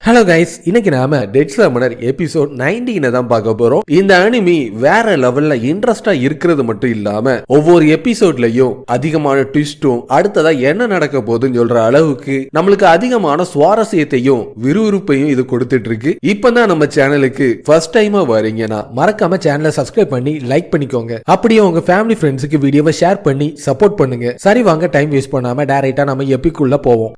Hello guys, இன்னைக்கு நாம dead சமனர் episode 19 தான் பார்க்க போறோம். இந்த அனிமி வேற லெவல்ல இன்ட்ரெஸ்டா இருக்கிறது மட்டும் இல்லாம ஒவ்வொரு எபிசோட்லயும் அதிகமான ட்விஸ்டும் அடுத்ததா என்ன நடக்க போகுதுன்னு சொல்ற அளவுக்கு நம்மளுக்கு அதிகமான சுவாரஸ்யத்தையும் விறுவிறுப்பையும் இது கொடுத்துட்டு இருக்கு. இப்பதான் நம்ம சேனலுக்கு ஃபர்ஸ்ட் டைமா வரீங்கன்னா மறக்காம சேனலை சப்ஸ்கிரைப் பண்ணி லைக் பண்ணிக்கோங்க. அப்படியே உங்க ஃபேமிலி ஃப்ரெண்ட்ஸுக்கு வீடியோவை ஷேர் பண்ணி சப்போர்ட் பண்ணுங்க. சரி வாங்க, டைம் வேஸ்ட் பண்ணாம டைரக்டா நம்ம எபிக்குள்ள போவோம்.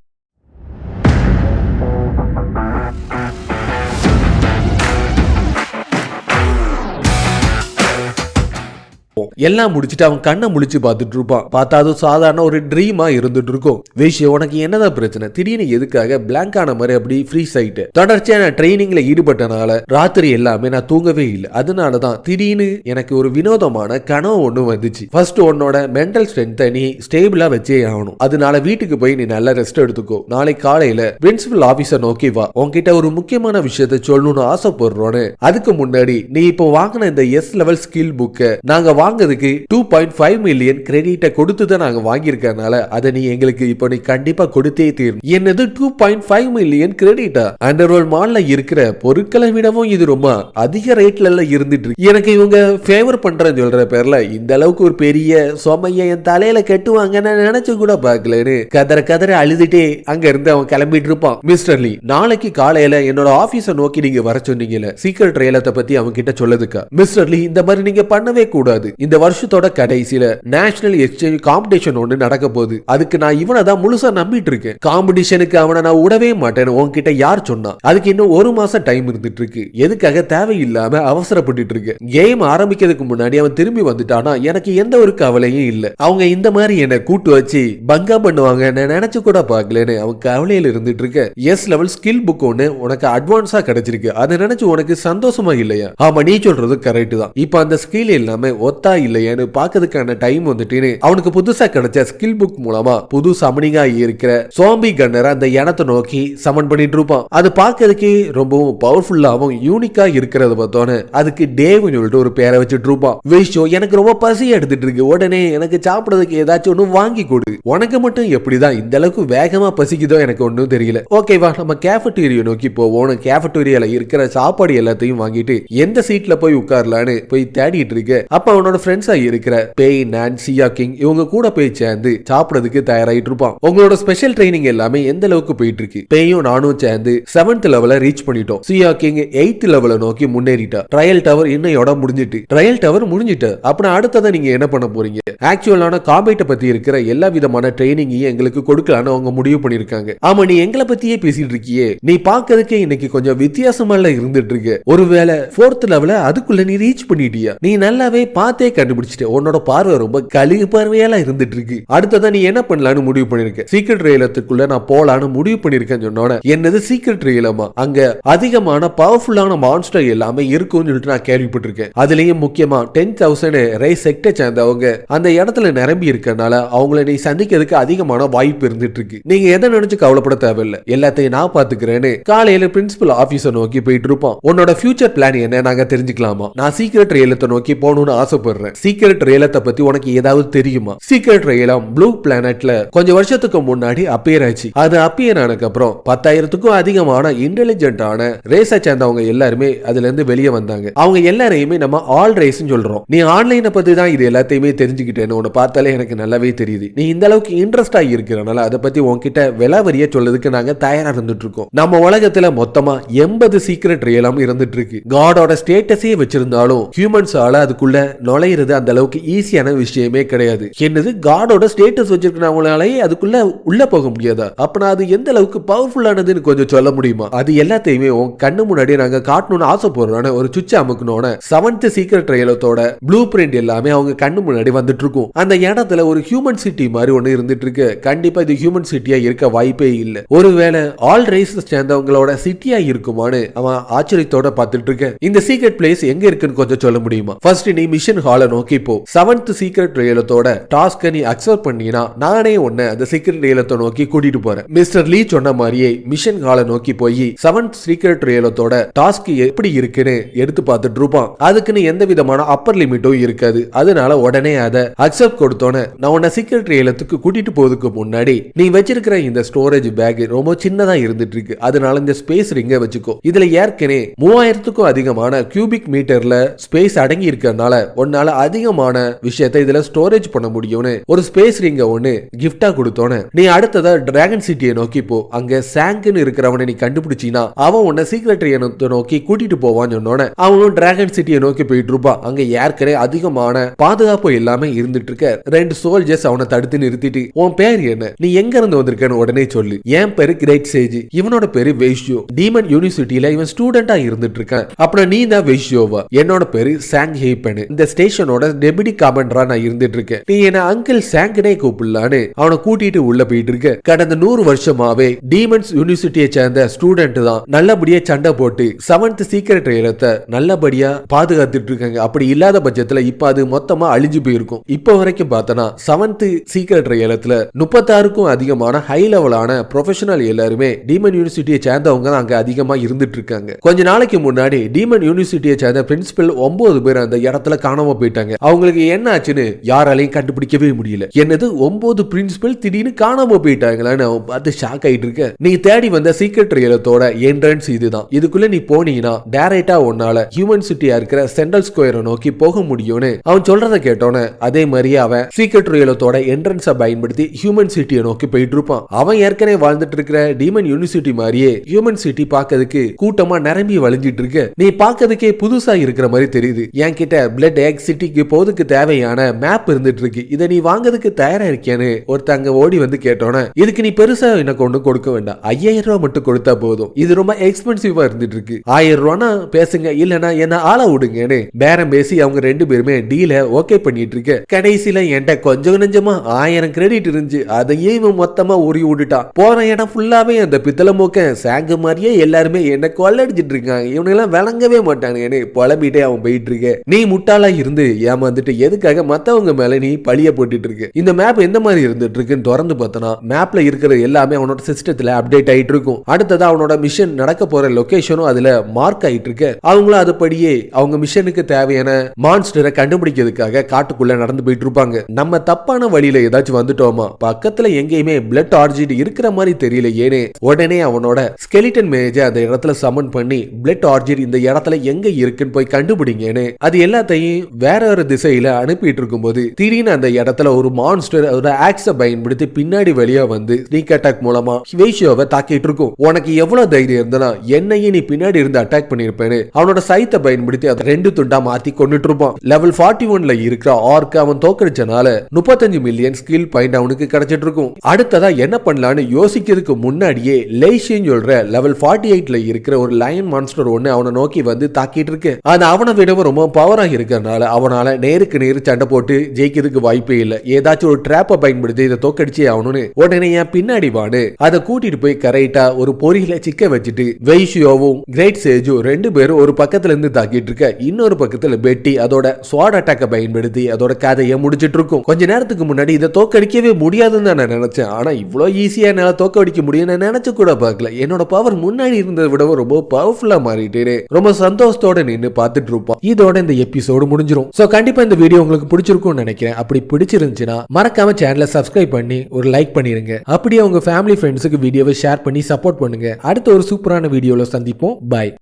எல்லாம் முடிச்சுட்டு அவன் கண்ணை முழிச்சு பார்த்துட்டு இருப்பான். பார்த்தா அது சாதாரண ஒரு ட்ரீமா இருந்துட்டு இருக்கும். விஷயம், உனக்கு என்னதான் பிரச்சனை? திடீர்னு எதுக்காக பிளாங்க் ஆன மாதிரி அப்படி ஃப்ரீஸ் ஆயிட்டு? தொடர்ச்சியா நான் ட்ரைனிங்ல ஈடுபட்டனால ராத்திரி எல்லாமே நான் தூங்கவே இல்லை. அதனாலதான் திடீர்னு எனக்கு ஒரு வினோதமான கனவு ஒண்ணு வந்துச்சு. ஃபர்ஸ்ட் உன்னோட மென்டல் ஸ்ட்ரென்த்தை நீ ஸ்டேபிளா வச்சே ஆகணும். அதனால வீட்டுக்கு போய் நீ நல்லா ரெஸ்ட் எடுத்துக்கோ. நாளைக்கு காலையில பிரின்சிபல் ஆபீசர் நோக்கி வா. உன்கிட்ட ஒரு முக்கியமான விஷயத்தை சொல்லணும்னு ஆசைப்படுறோன்னு. அதுக்கு முன்னாடி நீ இப்போ வாங்கின இந்த எஸ் லெவல் ஸ்கில் புக்கை நாங்க வாங்குறதுக்கு 2.5 மில்லியன் கிரெடிட்டை கொடுத்து தான் நாங்க வாங்கியிருக்கனால அதை நீ எங்களுக்கு இப்போ நீ கண்டிப்பா கொடுத்தே தீரும். என்னது 2.5 மில்லியன் கிரெடிட்டா? அண்டர்வேர்ல்ட் மால்ல இருக்கிற பொருட்களை விடவும் இது ரொம்ப அதிக ரேட்ல எல்லாம் இருந்துட்டு இருக்கு. எனக்கு இவங்க ஃபேவர் பண்றேன்னு சொல்ற பேர்ல இந்த அளவுக்கு ஒரு பெரிய சொமைய என் தலையில கட்டுவாங்கன்னு நினைச்சு கூட பாக்கலன்னு கதற அழுதுட்டே அங்க இருந்து அவன் கிளம்பிட்டு இருப்பான். மிஸ்டர் லீ, நாளைக்கு காலையில என்னோட ஆபீஸை நோக்கி நீங்க வர சொன்னீங்கல்ல, சீக்ரெட் ரயிலத்தை பத்தி அவங்க கிட்ட சொல்லுதுக்கா. மிஸ்டர் லீ, இந்த மாதிரி நீங்க பண்ணவே கூடாது. இந்த வருஷத்தோட கடைசியில நேஷனல் எக்ஸ்சேஞ்ச் காம்படிஷன் ஒன்று நடக்க போகுது. அதுக்கு நான் இவனை தான் முழுசா நம்பிட்டு இருக்கேன். காம்படிஷனுக்கு அவனை நான் விடவே மாட்டேன்னு உன்கிட்ட யார் சொன்னா? அதுக்கு இன்னும் ஒரு மாசம் டைம் இருந்துட்டு இருக்கு. எதுக்காக தேவையில்லாம அவசரப்பட்டு இருக்கு? கேம் ஆரம்பிக்கிறதுக்கு முன்னாடி அவன் திரும்பி வந்துட்டானா எனக்கு எந்த ஒரு கவலையும் இல்ல. அவங்க இந்த மாதிரி என்ன கூட்டு வச்சு பங்கா பண்ணுவாங்க நான் நினைச்சு கூட பாக்கலன்னு அவன் கவலையில இருந்துட்டு இருக்க. எஸ் லெவல் ஸ்கில் புக் ஒன்னு உனக்கு அட்வான்ஸா கிடைச்சிருக்கு. அதை நினைச்சு உனக்கு சந்தோஷமா இல்லையா? ஆமா, நீ சொல்றது கரெக்ட் தான். இப்ப அந்த ஸ்கில் எல்லாமே ஒத்தா இல்லையான்னு பாக்கிறதுக்கான டைம் வந்துட்டு அவனுக்கு புதுசா கிடைச்ச ஸ்கில் புக் மூலமா புது சமனிங்கா இருக்கிற சோம்பி கன்னர் அந்த இடத்தை நோக்கி சமன் பண்ணிட்டு இருப்பான். அது பாக்கிறதுக்கு ரொம்பவும் பவர்ஃபுல்லாவும் யூனிக்கா இருக்கிறது பார்த்தோன்னு அதுக்கு டேவ்னு சொல்லிட்டு ஒரு பேரை வச்சுட்டு இருப்பான். விஷயம், எனக்கு ரொம்ப பசி எடுத்துட்டு இருக்கு, உடனே எனக்கு சாப்பிடுறதுக்கு ஏதாச்சும் ஒண்ணு வாங்கி கொடு. உனக்கு மட்டும் எப்படிதான் இந்த அளவுக்கு வேகமா பசிக்குதோ எனக்கு ஒன்னும் தெரியல. ஓகேவா, நம்ம கேஃபட்டீரியா நோக்கி போவோம். கேஃபட்டீரியால இருக்கிற சாப்பாடு எல்லாத்தையும் வாங்கிட்டு எந்த சீட்ல போய் உட்காரலான்னு போய் தேடிட்டு இருக்கு. அப்ப அவனோட ஃப்ரெண்ட்ஸா இருக்கிற பேய், நான், சியா கிங் இவங்க கூட போய் சேர்ந்து சாப்பிடுறதுக்கு தயாராயிட்டு இருப்பான். உங்களோட ஸ்பெஷல் ட்ரைனிங் எல்லாமே எந்த அளவுக்கு போயிட்டு இருக்கு? பேயும் நானும் சேர்ந்து 7th லெவல ரீச் பண்ணிட்டோம். சியா கிங் 8th லெவல நோக்கி முன்னேறிட்டா. ட்ரையல் டவர் இன்னையோட முடிஞ்சிட்டு. ட்ரையல் டவர் முடிஞ்சிட்டு அப்புறம் அடுத்ததான் நீங்க என்ன பண்ண போறீங்க? ஆக்சுவலான காம்பேட்ட பத்தி இருக்கிற எல்லா விதமான ட்ரைனிங்கையும் எங்களுக்கு கொடுக்கலான்னு அவங்க முடிவு பண்ணிருக்காங்க. ஆமா, நீ எங்களை பத்தியே பேசிட்டு இருக்கியே. நீ பாக்கிறதுக்கே இன்னைக்கு கொஞ்சம் வித்தியாசமா இருந்துட்டு இருக்கு. ஒருவேளை 4th லெவல அதுக்குள்ள நீ ரீச் பண்ணிட்டியா? நீ நல்லாவே பார்த்தே கண்டுபிடிச்சிட்ட. உன்னோட பார்வை ரொம்ப கழுகு பார்வையெல்லாம் இருந்துட்டு இருக்கு. அடுத்ததான் நீ என்ன பண்ணலான்னு முடிவு பண்ணிருக்க? சீக்ரெட் ரயிலத்துக்குள்ள நான் போலான்னு முடிவு பண்ணிருக்கேன்னு சொன்னோட, என்னது சீக்ரெட் ரயிலமா? அங்க அதிகமான பவர்ஃபுல்லான மான்ஸ்டர் எல்லாமே இருக்கும்னு சொல்லிட்டு நான் கேள்விப்பட்டிருக்கேன். அதுலயும் முக்கியமா 10,000 ரேஸ் செக்டை சேர்ந்தவங்க அந்த இடத்துல நிரம்பி இருக்கனால அவங்கள நீ சந்திக்கிறதுக்கு அதிகமான வாய்ப்பு இருந்துட்டு இருக்கு. நீங்க எதை நினைச்சு கவலைப்பட தேவையில்லை, எல்லாத்தையும் நான் பாத்துக்கிறேன்னு காலையில பிரின்சிபல் ஆபீஸை நோக்கி போயிட்டு இருப்பான். உன்னோட ஃபியூச்சர் பிளான் என்ன நாங்க தெரிஞ்சுக்கலாமா? நான் சீக்ரெட் ரயிலத்தை நோக்கி போகணும்னு ஆசைப்படுறேன். சீக்ரெட் ரயிலத்தை பத்தி உனக்கு ஏதாவது தெரியுமா? சீக்ரெட் ரயிலம் ப்ளூ பிளானட்ல கொஞ்சம் வருஷத்துக்கு முன்னாடி அப்பியர் ஆச்சு. அது அப்பியர் ஆனதுக்கு அப்புறம் 10,000க்கும் அதிகமான இன்டெலிஜென்ட்டான ரேஸை சேர்ந்தவங்க எல்லாருமே அதுல இருந்து வெளியே வந்தாங்க. அவங்க எல்லாரையுமே நம்ம ஆல் ரேஸ் சொல்றோம். நீ ஆன்லைனை பத்தி தான் இது எல்லாத்தையுமே தெரிஞ்சுக்கிட்டேன்னு உன்னை பார்த்தாலே எனக்கு நல்லாவே தெரியுது. நீ இந்த அளவுக்கு இன்ட்ரெஸ்டா இருக்கிறனால அதை பத்தி உன்கிட்ட விலாவரிய சொல்றதுக்கு நாங்க தயாரா இருந்துட்டு இருக்கோம். நம்ம உலகத்துல மொத்தமா 80 சீக்ரெட் ரயிலம் இருந்துட்டு இருக்கு. காடோட ஸ்டேட்டஸே வச்சிருந்தாலும் ஹியூமன்ஸால அதுக்குள்ள நுழையிறது அந்த அளவுக்கு ஈஸியான விஷயமே கிடையாது. என்னது, காடோட ஸ்டேட்டஸ் வச்சிருக்கவங்களாலே அதுக்குள்ள உள்ள போக முடியாதா? அப்பனா அது எந்த அளவுக்கு பவர்ஃபுல்லானதுன்னு கொஞ்சம் சொல்ல முடியுமா? அது எல்லாத்தையுமே உன் கண்ணு முன்னாடி நாங்க காட்டணும்னு ஆசைப்படுறோம். ஒரு சுவிட்ச் அமுக்கணும்னு 7th சீக்ரெட் ரயிலத்தோட ப்ளூ பிரிண்ட் எல்லாமே அவங்க கண்ணு முன்னாடி வந்துட்டு இருக்கும். அந்த இடத்துல ஒரு ஹியூமன் சிட்டி மாதிரி ஒண்ணு இருந்துட்டு இருக்கு. கண்டிப்பா இது ஹியூமன் சிட்டியா இருக்க வாய்ப்பே இல்லை. ஒருவேளை ஆல் ரேஸ் சேர்ந்தவங்களோட சிட்டியா இருக்குமான்னு அவன் ஆச்சரியத்தோட பார்த்துட்டு இருக்க. இந்த சீக்ரெட் பிளேஸ் எங்க இருக்குன்னு கொஞ்சம் சொல்ல முடியுமா? ஃபர்ஸ்ட் நீ மிஷன் ஹாலை நோக்கி போ. 7th சீக்ரெட் ரயிலத்தோட டாஸ்க நீ அக்செப்ட் பண்ணினா நானே உன்னை அந்த சீக்ரெட் ரயிலத்தை நோக்கி கூட்டிட்டு போறேன். மிஸ்டர் லீ சொன்ன மாதிரியே மிஷன் ஹாலை நோக்கி போய் 7th சீக்ரெட் ரயிலத்தோட டாஸ்க் எப்படி இருக்குன்னு எடுத்து பார்த்துட்டு இருப்பான். அதுக்குன்னு எந்த விதமான அப்பர் லிமிட்டும் இருக்காது. அதனால உடனே அதை அக்செப்ட் கொடுத்தோன்னு நான் உன்னை சீக்ரெட் ரயிலத்துக்கு கூட்டிட்டு போறதுக்கு முன்னாடி நீ வச்சிருக்கிற இந்த ஸ்டோரேஜ் பேக் ரொம்ப சின்னதா இருந்துட்டு இருக்கு. அதனால இந்த ஸ்பேஸ் ரிங்க வச்சுக்கோ. இதுல ஏற்கனவே 3000க்கும் அதிகமான கியூபிக் மீட்டர்ல ஸ்பேஸ் அடங்கி இருக்கறனால உன்னால அதிகமான விஷயத்தை இதுல ஸ்டோரேஜ் பண்ண முடியும்னு ஒரு ஸ்பேஸ் ரிங்க ஒன்னு கிஃப்டா கொடுத்தோன்னு நீ அடுத்ததா டிராகன் சிட்டியை நோக்கி போ. அங்க சாங்க்னு இருக்கிறவனை நீ கண்டுபிடிச்சினா அவன் உன்னை சீக்ரெட் ரயிலத்தை நோக்கி கூட்டிட்டு போவான்னு சொன்னோன்னு அவனும் டிராகன் சிட்டியை நோக்கி போயிட்டு இருப்பான். அங்க ஏற்கனவே அதிகமான பாதுகாப்பு எல்லாமே இருந்துட்டு இருக்க 2 சோல்ஜர்ஸ் அவனை தடுத்து நிறுத்திட்டு உன் பேர் என்ன, நீ எங்க இருந்து வந்திருக்கன்னு உடனே சொல்லு. என் பேரு கிரேட் சேஜ், இவனோட பேரு வெய்ஷியோ, டீமன் யூனிவர்சிட்டியில இவன் ஸ்டூடெண்டா இருந்துட்டு இருக்கான். அப்புறம் நீ தான் வெய்ஷியோவா? என்னோட பேரு சாங் ஹேப்பன், இந்த ஸ்டேஷனோட டெபுட்டி கமாண்டரா நான் இருந்துட்டு இருக்கேன். நீ என்ன அங்கிள் சாங்க்னே கூப்பிடலான்னு அவனை கூட்டிட்டு உள்ள போயிட்டு இருக்க. கடந்த 100 வருஷமாவே டீமன்ஸ் யூனிவர்சிட்டியை சேர்ந்த ஸ்டூடெண்ட் தான் நல்லபடியா சண்டை போட்டு 7th சீக்ரெட் ரயிலத்தை நல்லபடியா பாதுகாத்துட்டு இருக்காங்க. அப்படி இல்லாத பட்சத்துல இப்ப அது மொத்தமா அழிஞ்சு போயிருக்கும். இப்ப வரைக்கும் பார்த்தனா 7th சீக்ரெட் ரயிலத்துல 36க்கும் அதிகமான ஹை லெவலான ப்ரொஃபஷனல் எல்லாருமே டீமன் யூனிவர்சிட்டியை சேர்ந்தவங்க தான் அங்க அதிகமா இருந்துட்டு இருக்காங்க. கொஞ்ச நாளைக்கு முன்னாடி டீமன் யூனிவர்சிட்டியை சேர்ந்த பிரின்சிபல் 9 பேர் அந்த இடத்துல காணாம போயிட்டாங்க. அவங்களுக்கு என்ன ஆச்சுன்னு யாராலையும் கண்டுபிடிக்கவே முடியல. என்னது 9 பிரின்சிபல் திடீர்னு காணாம போயிட்டாங்களான்னு அவன் பார்த்து ஷாக் ஆயிட்டு இருக்க. நீ தேடி வந்த சீக்ரெட் ரயிலத்தோட என்ட்ரன்ஸ் இதுதான். இதுக்குள்ள நீ போனீங்கன்னா டைரக்டா உன்னால ஹியூமன் சிட்டியா இருக்கிற சென்ட்ரல் ஸ்கொயரை நோக்கி போக முடியும்னு அவன் சொல்றத கேட்டோன்னு அதே மாதிரியே அவன் சீக்ரெட் ரயிலத்தோட என்ட்ரன்ஸை பயன்படுத்தி ஹியூமன் சிட்டியை நோக்கி போயிட்டு இருப்பான். அவன் ஏற்கனவே வாழ்ந்துட்டு இருக்கிற டீமன் யூனிவர்சிட்டி மாதிரியே ஹியூமன் சிட்டி பார்க்கிறதுக்கு கூட்டமா நிரம்பி வழிஞ்சிட்டு இருக்கு. நீ பார்க்கிறதுக்கே புதுசா இருக்கிற மாதிரி தெரியுது. என்கிட்ட பிளட் எக் சிட்டிக்கு போறதுக்கு தேவையான மேப் இருந்துட்டு இருக்கு. இதை நீ வாங்குறதுக்கு தயாரா இருக்கேன்னு ஒருத்தங்க ஓடி வந்து கேட்டோன்னு இதுக்கு நீ பெருசா எனக்கு ஒண்ணு கொடுக்க வேண்டாம், 5000 ரூபாய் மட்டும் கொடுத்தா போதும், இது ரொம்ப எக்ஸ்பென்சிவா இருந்துட்டு இருக்கு, 1000 ரூபானா பேசுங்க இல்லனா என்ன ஆள விடுங்கன்னு பேரம் பேசி அவங்க 2 பேருமே டீல ஓகே பண்ணிட்டு இருக்க. கடைசியில என்கிட்ட கொஞ்சம் நெஞ்சமா 1000 கிரெடிட் இருந்துச்சு, அதையே இவன் மொத்தமா உரி விட்டுட்டான். போற இடம் ஃபுல்லாவே அந்த பித்தளை மூக்க சாங்கு மாதிரியே எல்லாருமே என்ன கொள்ளடிச்சிட்டு இருக்காங்க, இவனெல்லாம் விளங்கவே மாட்டானுங்கன்னு புலம்பிட்டே அவன் போயிட்டு இருக்க. நீ முட்டாளா இருந்து ஏமாந்துட்டு எதுக்காக மத்தவங்க மேல நீ பழிய போட்டுட்டு இருக்க. இந்த மேப் எந்த மாதிரி இருந்துட்டு இருக்குன்னு திறந்து பார்த்தனா மேப்ல இருக்கிற எல்லாமே அவனோட சிஸ்டத்துல அப்டேட் ஆயிட்டு இருக்கும். அடுத்ததா அவனோட மிஷன் நடக்க போற லொகேஷனும் அதுல மார்க் ஆயிட்டு இருக்கு. அவங்களும் அதுபடியே அவங்க மிஷனுக்கு தேவையான மான்ஸ்டரை கண்டுபிடிக்கிறதுக்காக காட்டுக்குள்ள நடந்து போயிட்டு இருப்பாங்க. நம்ம தப்பான வழியில ஏதாச்சும் வந்துட்டோமா, பக்கத்துல எங்கேயுமே பிளட் ஆர்ஜிட் இருக்கிற மாதிரி தெரியல ஏனே உடனே அவனோட ஸ்கெலிட்டன் மேஜை அந்த இடத்துல சமன் பண்ணி பிளட் ஆர்ஜிட் இந்த இடத்துல எங்க இருக்குன்னு போய் கண்டுபிடிங்கன்னு அது எல்லாத்தையும் வேற ஒரு திசையில அனுப்பிட்டு இருக்கும்போது திடீர்னு அந்த இடத்துல ஒரு மான்ஸ்டர் அதோட ஆக்ஸ பயன்படுத்தி பின்னாடி வெளியே வந்து ஸ்னீக் அட்டாக் மூலமா வெய்ஷியோவை தாக்கிட்டு இருக்கும். உனக்கு எவ்வளவு தைரியம் இருந்தா என்னையே நீ பின்னாடி இருந்து அட்டாக் பண்ணிருப்பேன்னு அவனோட சைத்தை பயன்படுத்தி அதை 2 துண்டா மாத்தி கொண்டுட்டு இருப்பான். லெவல் 41ல இருக்கிற ஆர்க் அவன் தோக்கடிச்சனால 35 மில்லியன் ஸ்கில் பாயிண்ட் அவனுக்கு கிடைச்சிட்டு இருக்கும். அடுத்ததா என்ன பண்ணலான்னு யோசிக்கிறதுக்கு முன்னாடியே லேஷின்னு சொல்ற லெவல் 48ல இருக்கிற ஒரு லயன் மான்ஸ்டர் ஒன்னு அவனை நோக்கி வந்து தாக்கிட்டு இருக்கு. அது அவனை விடவும் ரொம்ப பவரா இருக்கிறதுனால அவனால நேருக்கு நேரு சண்டை போட்டு ஜெயிக்கிறதுக்கு வாய்ப்பே இல்ல. ஏதாச்சும் ஒரு ட்ராப்பை பயன்படுத்தி இதை தோக்கடிச்சே ஆகணும்னு உடனே என் பின்னாடி வாடு அதை கூட்டிட்டு போய் கரெக்டா ஒரு பொறியில சிக்க வச்சுட்டு வெய்ஷியோவும் கிரேட் சேஜும் 2 பேரும் ஒரு பக்கத்துல இருந்து தாக்கிட்டு இருக்க. இன்னொரு பக்கத்துல பெட்டி அதோட ஸ்வாட் அட்டாக்க பயன்படுத்தி அதோட கதையை முடிச்சிட்டு இருக்கும். கொஞ்ச நேரத்துக்கு முன்னாடி இதை தோக்கடிக்கவே முடியாதுன்னு நான் நினைச்சேன். ஆனா இவ்வளவு ஈஸியா என்னால தோக்கடிக்க முடியும் நான் நினைச்சு கூட பார்க்கல. என்னோட பவர் முன்னாடி இருந்ததை விடவும் ரொம்ப பவர்ஃபுல்லா மாறிட்டே ரொம்ப சந்தோஷத்தோட நின்று பார்த்துட்டு இருப்போம். இதோட இந்த எபிசோடு முடிஞ்சிரும். சோ கண்டிப்பா இந்த வீடியோ உங்களுக்கு பிடிச்சிருக்கும்னு நினைக்கிறேன். அப்படி பிடிச்சிருந்துச்சுன்னா மறக்காம சேனலை சப்ஸ்கிரைப் பண்ணி ஒரு லைக் பண்ணிருங்க. அப்படியே உங்க ஃபேமிலி ஃப்ரெண்ட்ஸுக்கு வீடியோவை ஷேர் பண்ணி சப்போர்ட் பண்ணுங்க. அடுத்த ஒரு சூப்பரான வீடியோல சந்திப்போம். பாய்.